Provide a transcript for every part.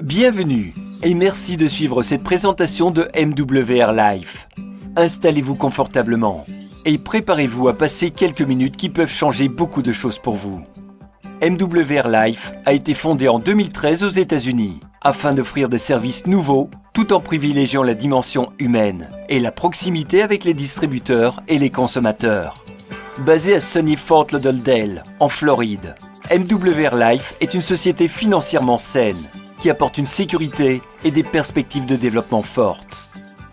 Bienvenue et merci de suivre cette présentation de MWR Life. Installez-vous confortablement et préparez-vous à passer quelques minutes qui peuvent changer beaucoup de choses pour vous. MWR Life a été fondé en 2013 aux États-Unis afin d'offrir des services nouveaux tout en privilégiant la dimension humaine et la proximité avec les distributeurs et les consommateurs. Basé à sunny Fort Lauderdale, en Floride, MWR Life est une société financièrement saine qui apporte une sécurité et des perspectives de développement fortes.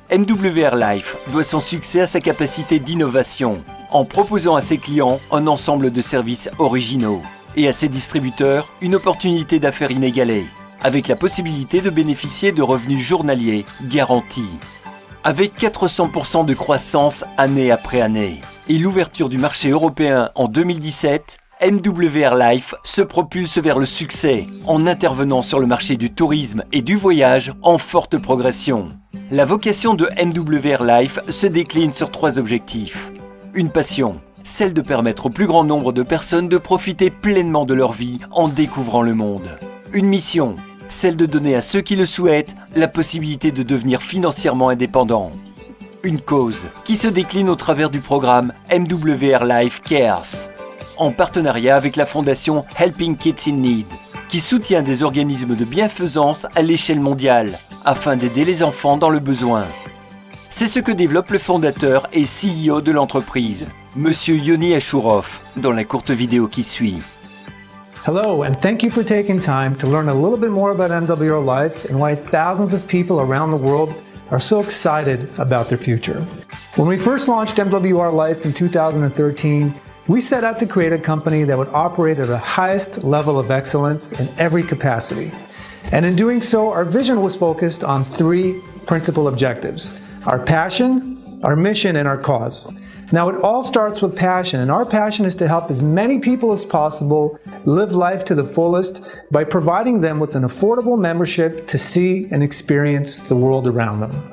MWR Life doit son succès à sa capacité d'innovation en proposant à ses clients un ensemble de services originaux et à ses distributeurs une opportunité d'affaires inégalée, avec la possibilité de bénéficier de revenus journaliers garantis. Avec 400% de croissance année après année et l'ouverture du marché européen en 2017, MWR Life se propulse vers le succès en intervenant sur le marché du tourisme et du voyage en forte progression. La vocation de MWR Life se décline sur 3 objectifs. Une passion, celle de permettre au plus grand nombre de personnes de profiter pleinement de leur vie en découvrant le monde. Une mission, celle de donner à ceux qui le souhaitent la possibilité de devenir financièrement indépendants. Une cause qui se décline au travers du programme MWR Life Cares, en partenariat avec la fondation Helping Kids in Need, qui soutient des organismes de bienfaisance à l'échelle mondiale afin d'aider les enfants dans le besoin. C'est ce que développe le fondateur et CEO de l'entreprise, Monsieur Yoni Ashourov, dans la courte vidéo qui suit. Hello, and thank you for taking time to learn a little bit more about MWR Life and why thousands of people around the world are so excited about their future. When we first launched MWR Life in 2013, we set out to create a company that would operate at the highest level of excellence in every capacity. And in doing so, our vision was focused on 3 principal objectives: our passion, our mission, and our cause. Now, it all starts with passion, and our passion is to help as many people as possible live life to the fullest by providing them with an affordable membership to see and experience the world around them.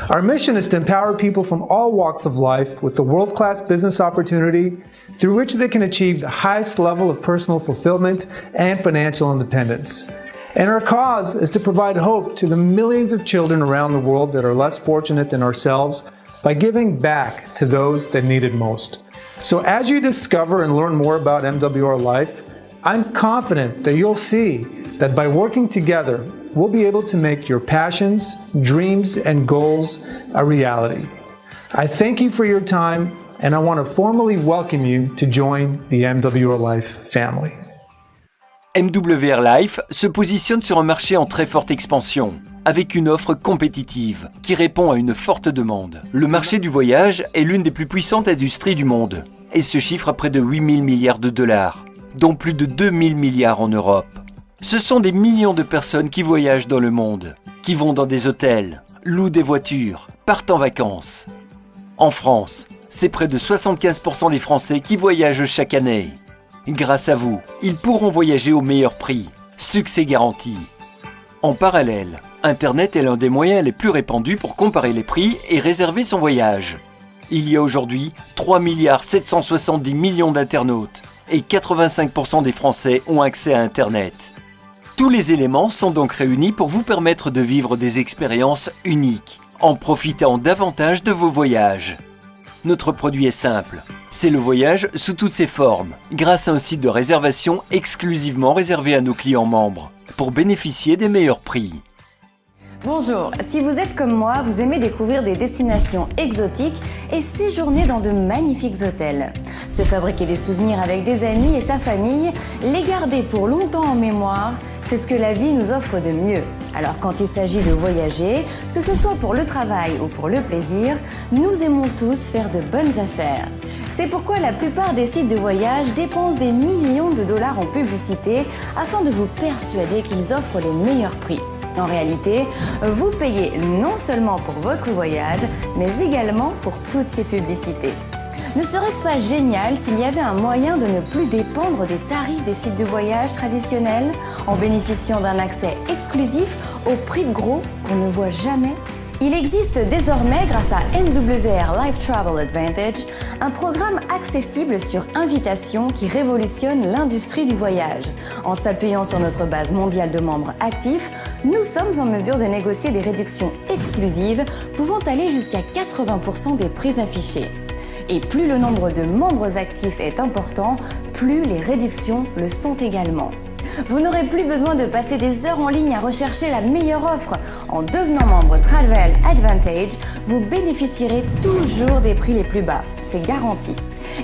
Our mission is to empower people from all walks of life with a world-class business opportunity through which they can achieve the highest level of personal fulfillment and financial independence. And our cause is to provide hope to the millions of children around the world that are less fortunate than ourselves by giving back to those that need it most. So as you discover and learn more about MWR Life, I'm confident that you'll see that by working together, we'll be able to make your passions, dreams, and goals a reality. I thank you for your time, and I want to formally welcome you to join the MWR Life family. MWR Life se positionne sur un marché en très forte expansion, avec une offre compétitive qui répond à une forte demande. Le marché du voyage est l'une des plus puissantes industries du monde et se chiffre à près de 8 000 milliards de dollars, dont plus de 2 000 milliards en Europe. Ce sont des millions de personnes qui voyagent dans le monde, qui vont dans des hôtels, louent des voitures, partent en vacances. En France, c'est près de 75% des Français qui voyagent chaque année. Grâce à vous, ils pourront voyager au meilleur prix. Succès garanti. En parallèle, Internet est l'un des moyens les plus répandus pour comparer les prix et réserver son voyage. Il y a aujourd'hui 3 770 millions d'internautes et 85% des Français ont accès à Internet. Tous les éléments sont donc réunis pour vous permettre de vivre des expériences uniques, en profitant davantage de vos voyages. Notre produit est simple, c'est le voyage sous toutes ses formes, grâce à un site de réservation exclusivement réservé à nos clients membres, pour bénéficier des meilleurs prix. Bonjour, si vous êtes comme moi, vous aimez découvrir des destinations exotiques et séjourner dans de magnifiques hôtels. Se fabriquer des souvenirs avec des amis et sa famille, les garder pour longtemps en mémoire, c'est ce que la vie nous offre de mieux. Alors quand il s'agit de voyager, que ce soit pour le travail ou pour le plaisir, nous aimons tous faire de bonnes affaires. C'est pourquoi la plupart des sites de voyage dépensent des millions de dollars en publicité afin de vous persuader qu'ils offrent les meilleurs prix. En réalité, vous payez non seulement pour votre voyage, mais également pour toutes ces publicités. Ne serait-ce pas génial s'il y avait un moyen de ne plus dépendre des tarifs des sites de voyage traditionnels en bénéficiant d'un accès exclusif au prix de gros qu'on ne voit jamais? Il existe désormais, grâce à MWR Life Travel Advantage, un programme accessible sur invitation qui révolutionne l'industrie du voyage. En s'appuyant sur notre base mondiale de membres actifs, nous sommes en mesure de négocier des réductions exclusives pouvant aller jusqu'à 80% des prix affichés. Et plus le nombre de membres actifs est important, plus les réductions le sont également. Vous n'aurez plus besoin de passer des heures en ligne à rechercher la meilleure offre. En devenant membre Travel Advantage, vous bénéficierez toujours des prix les plus bas. C'est garanti.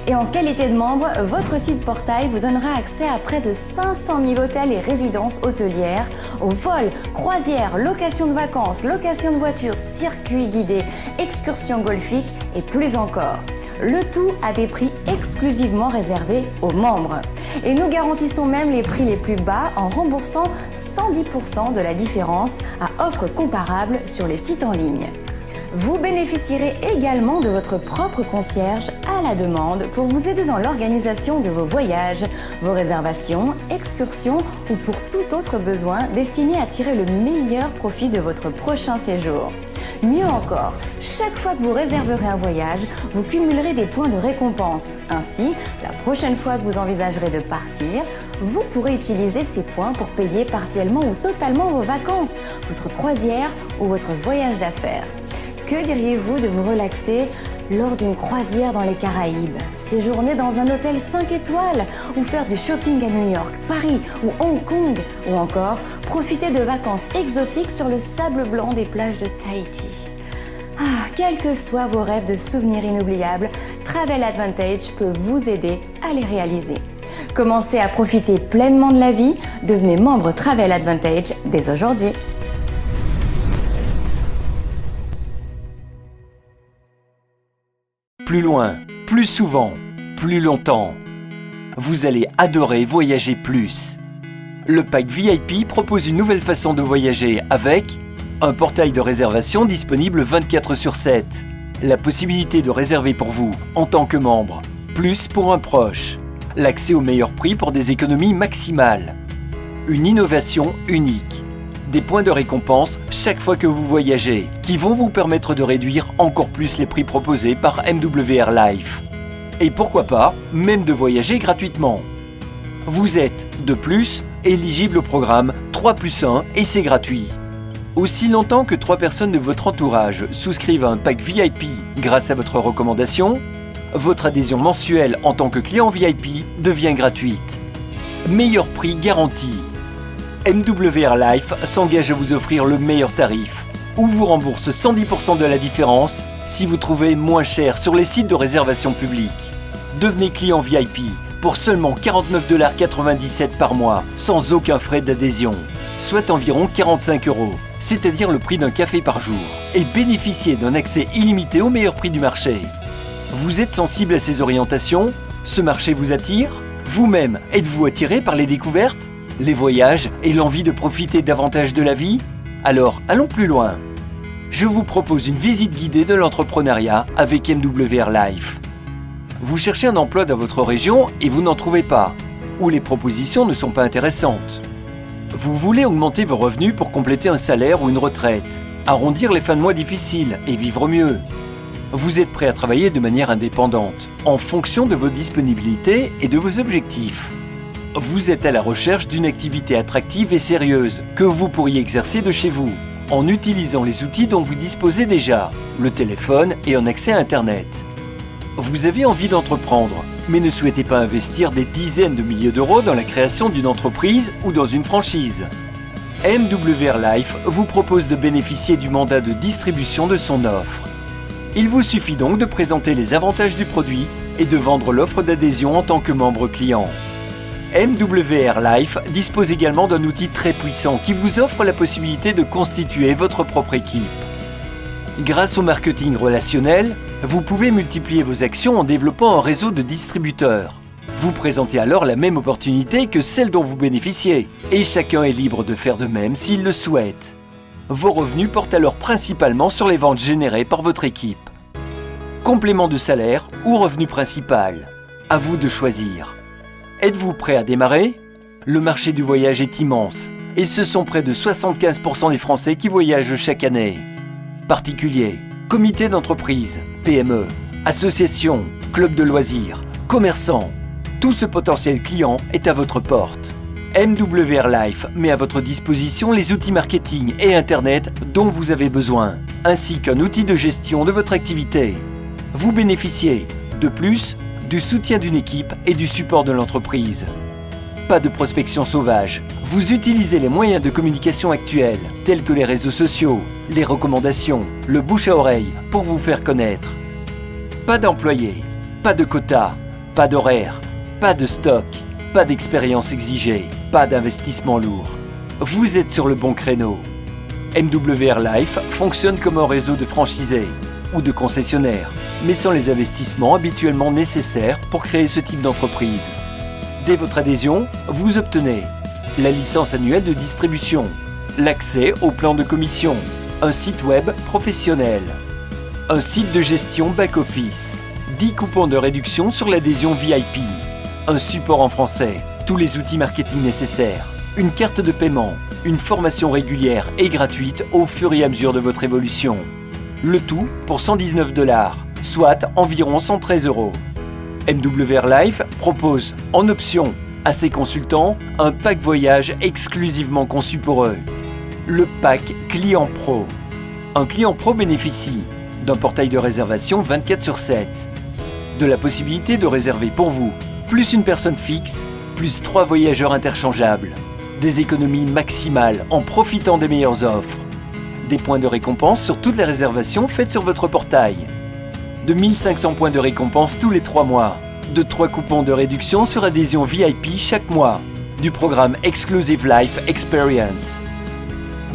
Et en qualité de membre, votre site portail vous donnera accès à près de 500 000 hôtels et résidences hôtelières, aux vols, croisières, locations de vacances, locations de voitures, circuits guidés, excursions golfiques et plus encore. Le tout à des prix exclusivement réservés aux membres. Et nous garantissons même les prix les plus bas en remboursant 110% de la différence à offres comparables sur les sites en ligne. Vous bénéficierez également de votre propre concierge à la demande pour vous aider dans l'organisation de vos voyages, vos réservations, excursions ou pour tout autre besoin destiné à tirer le meilleur profit de votre prochain séjour. Mieux encore, chaque fois que vous réserverez un voyage, vous cumulerez des points de récompense. Ainsi, la prochaine fois que vous envisagerez de partir, vous pourrez utiliser ces points pour payer partiellement ou totalement vos vacances, votre croisière ou votre voyage d'affaires. Que diriez-vous de vous relaxer lors d'une croisière dans les Caraïbes, séjourner dans un hôtel 5 étoiles ou faire du shopping à New York, Paris ou Hong Kong ou encore profiter de vacances exotiques sur le sable blanc des plages de Tahiti. Quels que soient vos rêves de souvenirs inoubliables, Travel Advantage peut vous aider à les réaliser. Commencez à profiter pleinement de la vie, devenez membre Travel Advantage dès aujourd'hui. Plus loin, plus souvent, plus longtemps. Vous allez adorer voyager plus. Le pack VIP propose une nouvelle façon de voyager avec un portail de réservation disponible 24/7, la possibilité de réserver pour vous en tant que membre, plus pour un proche, l'accès au meilleur prix pour des économies maximales, une innovation unique, des points de récompense chaque fois que vous voyagez, qui vont vous permettre de réduire encore plus les prix proposés par MWR Life. Et pourquoi pas, même de voyager gratuitement. Vous êtes, de plus, éligible au programme 3+1 et c'est gratuit. Aussi longtemps que 3 personnes de votre entourage souscrivent à un pack VIP grâce à votre recommandation, votre adhésion mensuelle en tant que client VIP devient gratuite. Meilleur prix garanti. MWR Life s'engage à vous offrir le meilleur tarif, ou vous rembourse 110% de la différence si vous trouvez moins cher sur les sites de réservation publique. Devenez client VIP pour seulement 49,97 $ par mois, sans aucun frais d'adhésion, soit environ 45 €, c'est-à-dire le prix d'un café par jour, et bénéficiez d'un accès illimité au meilleur prix du marché. Vous êtes sensible à ces orientations? Ce marché vous attire? Vous-même, êtes-vous attiré par les découvertes, les voyages et l'envie de profiter davantage de la vie? Alors, allons plus loin. Je vous propose une visite guidée de l'entrepreneuriat avec MWR Life. Vous cherchez un emploi dans votre région et vous n'en trouvez pas, ou les propositions ne sont pas intéressantes. Vous voulez augmenter vos revenus pour compléter un salaire ou une retraite, arrondir les fins de mois difficiles et vivre mieux. Vous êtes prêt à travailler de manière indépendante, en fonction de vos disponibilités et de vos objectifs. Vous êtes à la recherche d'une activité attractive et sérieuse que vous pourriez exercer de chez vous, en utilisant les outils dont vous disposez déjà, le téléphone et un accès à Internet. Vous avez envie d'entreprendre, mais ne souhaitez pas investir des dizaines de milliers d'euros dans la création d'une entreprise ou dans une franchise. MWR Life vous propose de bénéficier du mandat de distribution de son offre. Il vous suffit donc de présenter les avantages du produit et de vendre l'offre d'adhésion en tant que membre client. MWR Life dispose également d'un outil très puissant qui vous offre la possibilité de constituer votre propre équipe. Grâce au marketing relationnel, vous pouvez multiplier vos actions en développant un réseau de distributeurs. Vous présentez alors la même opportunité que celle dont vous bénéficiez, et chacun est libre de faire de même s'il le souhaite. Vos revenus portent alors principalement sur les ventes générées par votre équipe. Complément de salaire ou revenu principal, à vous de choisir. Êtes-vous prêt à démarrer? Le marché du voyage est immense et ce sont près de 75% des Français qui voyagent chaque année. Particuliers, comités d'entreprise, PME, associations, clubs de loisirs, commerçants. Tout ce potentiel client est à votre porte. MWR Life met à votre disposition les outils marketing et Internet dont vous avez besoin, ainsi qu'un outil de gestion de votre activité. Vous bénéficiez, de plus, du soutien d'une équipe et du support de l'entreprise. Pas de prospection sauvage. Vous utilisez les moyens de communication actuels, tels que les réseaux sociaux, les recommandations, le bouche à oreille, pour vous faire connaître. Pas d'employés, pas de quotas, pas d'horaire, pas de stock, pas d'expérience exigée, pas d'investissement lourd. Vous êtes sur le bon créneau. MWR Life fonctionne comme un réseau de franchisés ou de concessionnaires, mais sans les investissements habituellement nécessaires pour créer ce type d'entreprise. Dès votre adhésion, vous obtenez la licence annuelle de distribution, l'accès au plan de commission, un site web professionnel, un site de gestion back-office, 10 coupons de réduction sur l'adhésion VIP, un support en français, tous les outils marketing nécessaires, une carte de paiement, une formation régulière et gratuite au fur et à mesure de votre évolution. Le tout pour $119, soit environ 113 €. MWR Life propose en option à ses consultants un pack voyage exclusivement conçu pour eux. Le pack Client Pro. Un client pro bénéficie d'un portail de réservation 24/7, de la possibilité de réserver pour vous, plus une personne fixe, plus 3 voyageurs interchangeables, des économies maximales en profitant des meilleures offres, des points de récompense sur toutes les réservations faites sur votre portail, de 1500 points de récompense tous les 3 mois, de 3 coupons de réduction sur adhésion VIP chaque mois, du programme Exclusive Life Experience.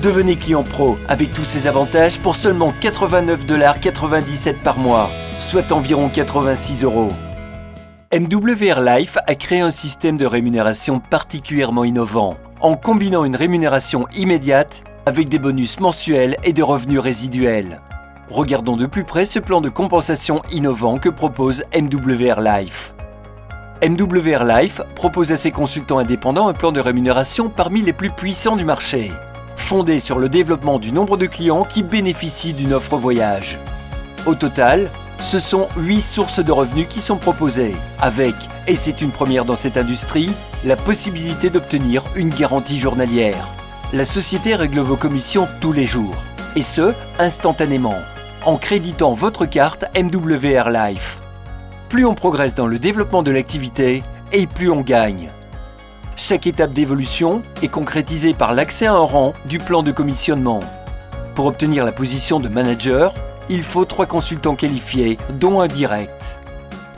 Devenez client pro avec tous ces avantages pour seulement $89,97 par mois, soit environ 86 €. MWR Life a créé un système de rémunération particulièrement innovant, en combinant une rémunération immédiate avec des bonus mensuels et des revenus résiduels. Regardons de plus près ce plan de compensation innovant que propose MWR Life. MWR Life propose à ses consultants indépendants un plan de rémunération parmi les plus puissants du marché, fondé sur le développement du nombre de clients qui bénéficient d'une offre voyage. Au total, ce sont 8 sources de revenus qui sont proposées, avec, et c'est une première dans cette industrie, la possibilité d'obtenir une garantie journalière. La société règle vos commissions tous les jours, et ce, instantanément, en créditant votre carte MWR Life. Plus on progresse dans le développement de l'activité, et plus on gagne. Chaque étape d'évolution est concrétisée par l'accès à un rang du plan de commissionnement. Pour obtenir la position de manager, il faut 3 consultants qualifiés, dont un direct.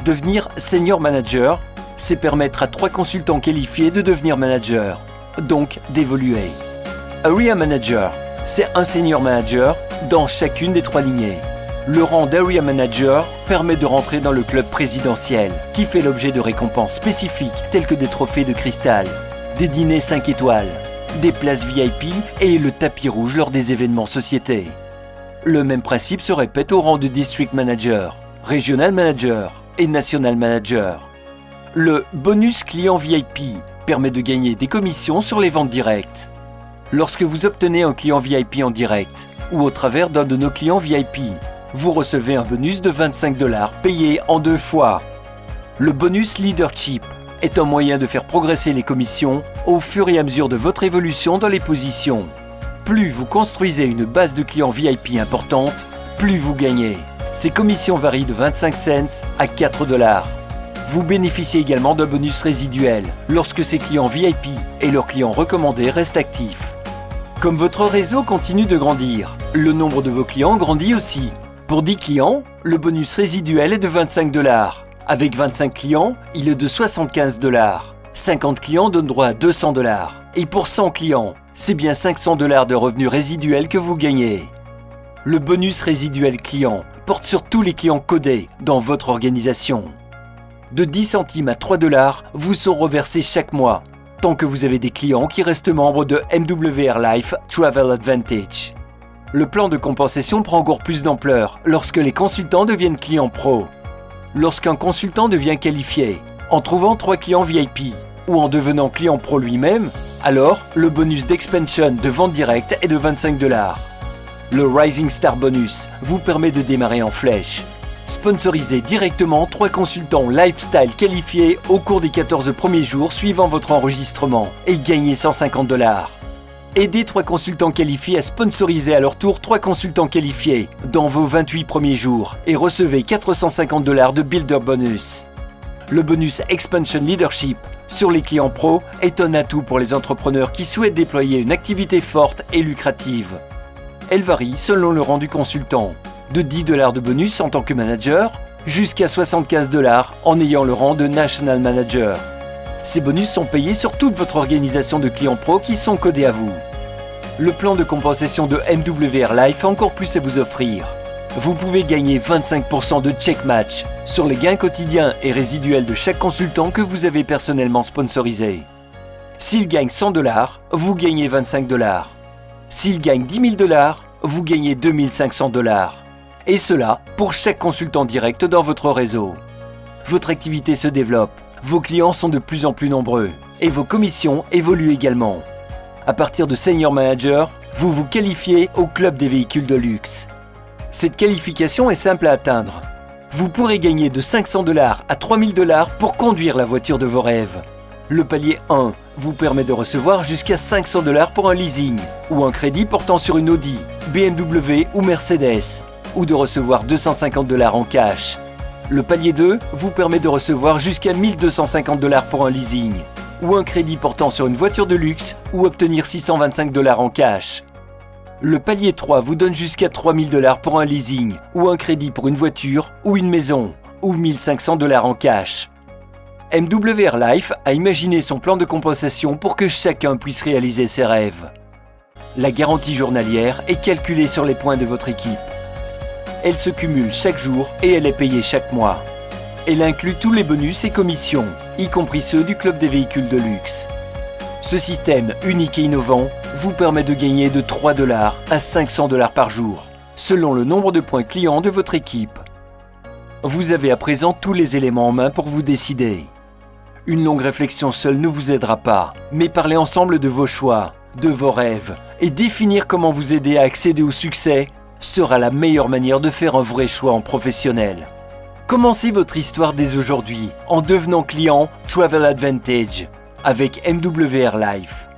Devenir senior manager, c'est permettre à 3 consultants qualifiés de devenir manager, donc d'évoluer. Area Manager, c'est un senior manager dans chacune des 3 lignées. Le rang d'Area Manager permet de rentrer dans le club présidentiel, qui fait l'objet de récompenses spécifiques telles que des trophées de cristal, des dîners 5 étoiles, des places VIP et le tapis rouge lors des événements sociétés. Le même principe se répète au rang de District Manager, Regional Manager et National Manager. Le bonus client VIP permet de gagner des commissions sur les ventes directes. Lorsque vous obtenez un client VIP en direct ou au travers d'un de nos clients VIP, vous recevez un bonus de $25 payé en 2 fois. Le bonus Leadership est un moyen de faire progresser les commissions au fur et à mesure de votre évolution dans les positions. Plus vous construisez une base de clients VIP importante, plus vous gagnez. Ces commissions varient de 25 cents à $4. Vous bénéficiez également d'un bonus résiduel lorsque ces clients VIP et leurs clients recommandés restent actifs. Comme votre réseau continue de grandir, le nombre de vos clients grandit aussi. Pour 10 clients, le bonus résiduel est de $25. Avec 25 clients, il est de $75. 50 clients donnent droit à $200. Et pour 100 clients, c'est bien $500 de revenus résiduels que vous gagnez. Le bonus résiduel client porte sur tous les clients codés dans votre organisation. De 10 centimes à $3 vous sont reversés chaque mois, tant que vous avez des clients qui restent membres de MWR Life Travel Advantage. Le plan de compensation prend encore plus d'ampleur lorsque les consultants deviennent clients pro. Lorsqu'un consultant devient qualifié, en trouvant 3 clients VIP ou en devenant client pro lui-même, alors le bonus d'expansion de vente directe est de $25. Le Rising Star Bonus vous permet de démarrer en flèche. Sponsorisez directement 3 consultants lifestyle qualifiés au cours des 14 premiers jours suivant votre enregistrement et gagnez $150. Aidez 3 consultants qualifiés à sponsoriser à leur tour 3 consultants qualifiés dans vos 28 premiers jours et recevez $450 de Builder Bonus. Le bonus Expansion Leadership sur les clients pro est un atout pour les entrepreneurs qui souhaitent déployer une activité forte et lucrative. Elle varie selon le rang du consultant, de $10 de bonus en tant que manager jusqu'à $75 en ayant le rang de National Manager. Ces bonus sont payés sur toute votre organisation de clients pro qui sont codés à vous. Le plan de compensation de MWR Life a encore plus à vous offrir. Vous pouvez gagner 25% de check match sur les gains quotidiens et résiduels de chaque consultant que vous avez personnellement sponsorisé. S'il gagne $100, vous gagnez $25. S'il gagne $10 000, vous gagnez $2500. Et cela pour chaque consultant direct dans votre réseau. Votre activité se développe, vos clients sont de plus en plus nombreux et vos commissions évoluent également. À partir de Senior Manager, vous vous qualifiez au club des véhicules de luxe. Cette qualification est simple à atteindre. Vous pourrez gagner de $500 à $3000 pour conduire la voiture de vos rêves. Le palier 1 vous permet de recevoir jusqu'à $500 pour un leasing ou un crédit portant sur une Audi, BMW ou Mercedes, ou de recevoir $250 en cash. Le palier 2 vous permet de recevoir jusqu'à $1250 pour un leasing ou un crédit portant sur une voiture de luxe ou obtenir $625 en cash. Le palier 3 vous donne jusqu'à $3000 pour un leasing ou un crédit pour une voiture ou une maison ou $1500 en cash. MWR Life a imaginé son plan de compensation pour que chacun puisse réaliser ses rêves. La garantie journalière est calculée sur les points de votre équipe. Elle se cumule chaque jour et elle est payée chaque mois. Elle inclut tous les bonus et commissions, y compris ceux du club des véhicules de luxe. Ce système unique et innovant vous permet de gagner de $3 à $500 par jour, selon le nombre de points clients de votre équipe. Vous avez à présent tous les éléments en main pour vous décider. Une longue réflexion seule ne vous aidera pas, mais parlez ensemble de vos choix, de vos rêves, et définir comment vous aider à accéder au succès sera la meilleure manière de faire un vrai choix en professionnel. Commencez votre histoire dès aujourd'hui en devenant client Travel Advantage avec MWR Life.